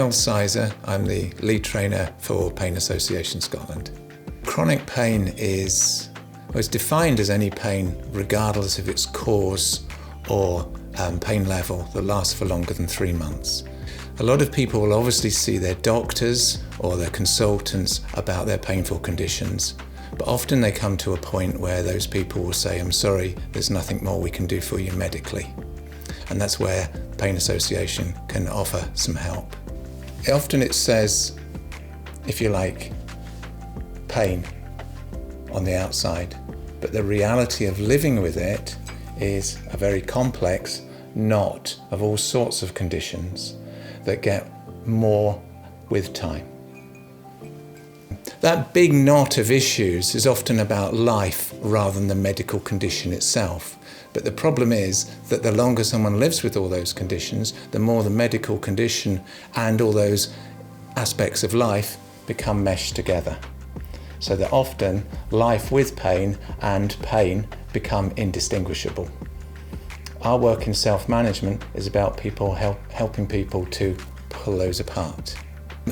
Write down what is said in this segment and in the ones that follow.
Phil Sizer. I'm the lead trainer for Pain Association Scotland. Chronic pain is defined as any pain regardless of its cause or pain level that lasts for longer than 3 months. A lot of people will obviously see their doctors or their consultants about their painful conditions, but often they come to a point where those people will say, "I'm sorry, there's nothing more we can do for you medically." And that's where Pain Association can offer some help. Often it says, if you like, pain on the outside, but the reality of living with it is a very complex knot of all sorts of conditions that get more with time. That big knot of issues is often about life rather than the medical condition itself. But the problem is that the longer someone lives with all those conditions, the more the medical condition and all those aspects of life become meshed together. So that often life with pain and pain become indistinguishable. Our work in self-management is about helping people to pull those apart.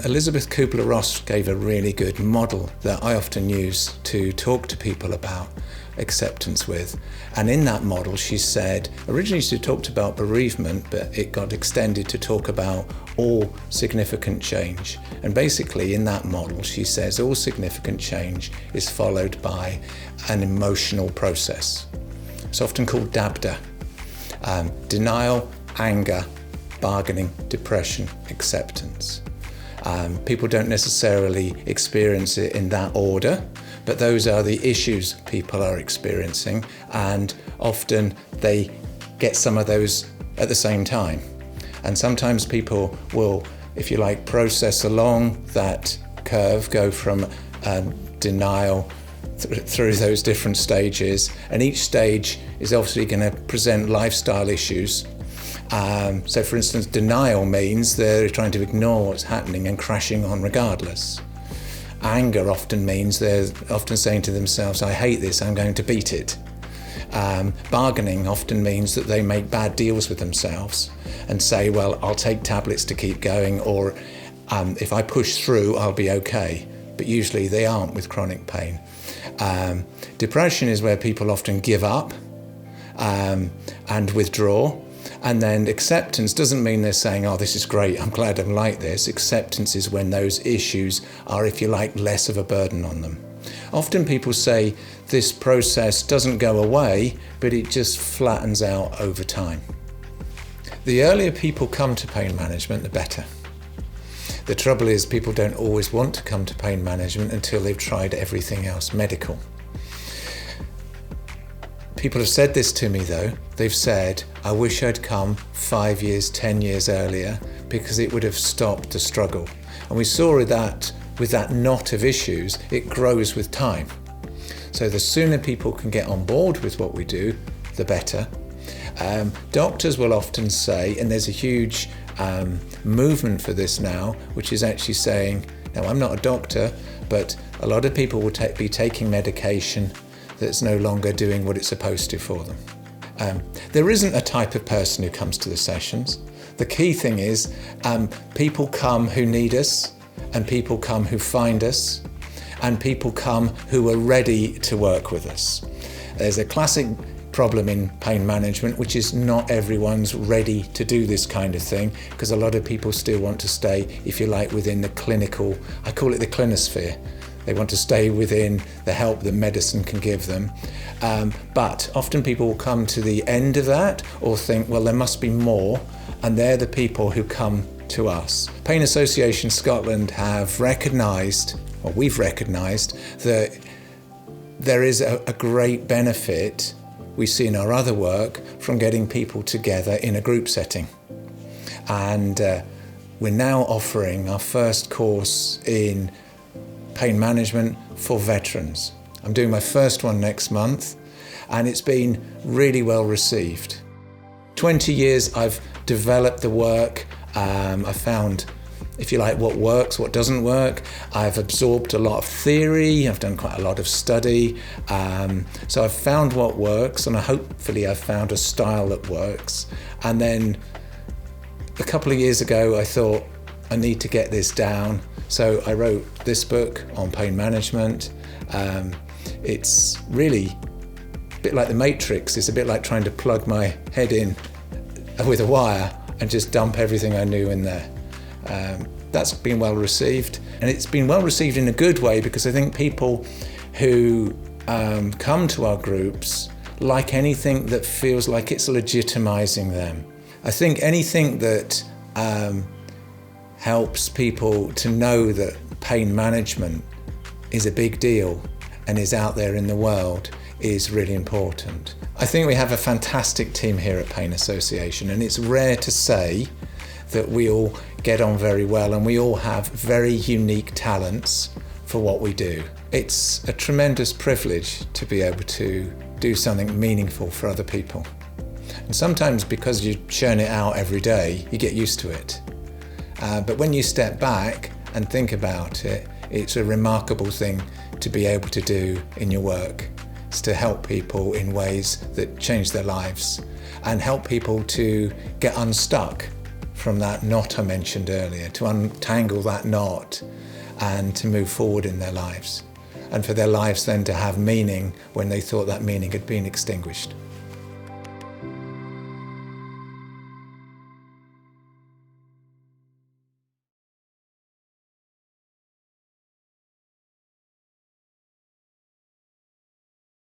Elizabeth Kubler-Ross gave a really good model that I often use to talk to people about acceptance with. And in that model, she said, originally she talked about bereavement, but it got extended to talk about all significant change. And basically in that model, she says all significant change is followed by an emotional process. It's often called DABDA. Denial, anger, bargaining, depression, acceptance. People don't necessarily experience it in that order, but those are the issues people are experiencing, and often they get some of those at the same time. And sometimes people will, if you like, process along that curve, go from denial through those different stages, and each stage is obviously going to present lifestyle issues. So for instance, denial means they're trying to ignore what's happening and crashing on regardless. Anger often means they're often saying to themselves, "I hate this, I'm going to beat it." Bargaining often means that they make bad deals with themselves and say, "Well, I'll take tablets to keep going," or "If I push through, I'll be okay." But usually they aren't with chronic pain. Depression is where people often give up and withdraw. And then acceptance doesn't mean they're saying, "Oh, this is great, I'm glad I'm like this." Acceptance is when those issues are, if you like, less of a burden on them. Often people say this process doesn't go away, but it just flattens out over time. The earlier people come to pain management, the better. The trouble is people don't always want to come to pain management until they've tried everything else medical. People have said this to me though. They've said, "I wish I'd come 5 years, 10 years earlier because it would have stopped the struggle." And we saw with that knot of issues, it grows with time. So the sooner people can get on board with what we do, the better. Doctors will often say, and there's a huge movement for this now, which is actually saying, now I'm not a doctor, but a lot of people will be taking medication that's no longer doing what it's supposed to for them. There isn't a type of person who comes to the sessions. The key thing is people come who need us, and people come who find us, and people come who are ready to work with us. There's a classic problem in pain management, which is not everyone's ready to do this kind of thing, because a lot of people still want to stay, if you like, within the clinical, I call it the clinosphere. They want to stay within the help that medicine can give them. But often people will come to the end of that or think, well, there must be more, and they're the people who come to us. Pain Association Scotland have recognised, or we've recognised, that there is a great benefit we see in our other work from getting people together in a group setting. And we're now offering our first course in pain management for veterans. I'm doing my first one next month, and it's been really well received. 20 years I've developed the work. I found, if you like, what works, what doesn't work. I've absorbed a lot of theory. I've done quite a lot of study. So I've found what works, and hopefully I've found a style that works. And then a couple of years ago, I thought, I need to get this down. So I wrote this book on pain management. It's really a bit like the Matrix. It's a bit like trying to plug my head in with a wire and just dump everything I knew in there. That's been well received, and it's been well received in a good way, because I think people who come to our groups like anything that feels like it's legitimizing them. I think anything that helps people to know that pain management is a big deal and is out there in the world is really important. I think we have a fantastic team here at Pain Association, and it's rare to say that we all get on very well and we all have very unique talents for what we do. It's a tremendous privilege to be able to do something meaningful for other people. And sometimes, because you churn it out every day, you get used to it. But when you step back and think about it, it's a remarkable thing to be able to do in your work. It's to help people in ways that change their lives and help people to get unstuck from that knot I mentioned earlier, to untangle that knot and to move forward in their lives, and for their lives then to have meaning when they thought that meaning had been extinguished.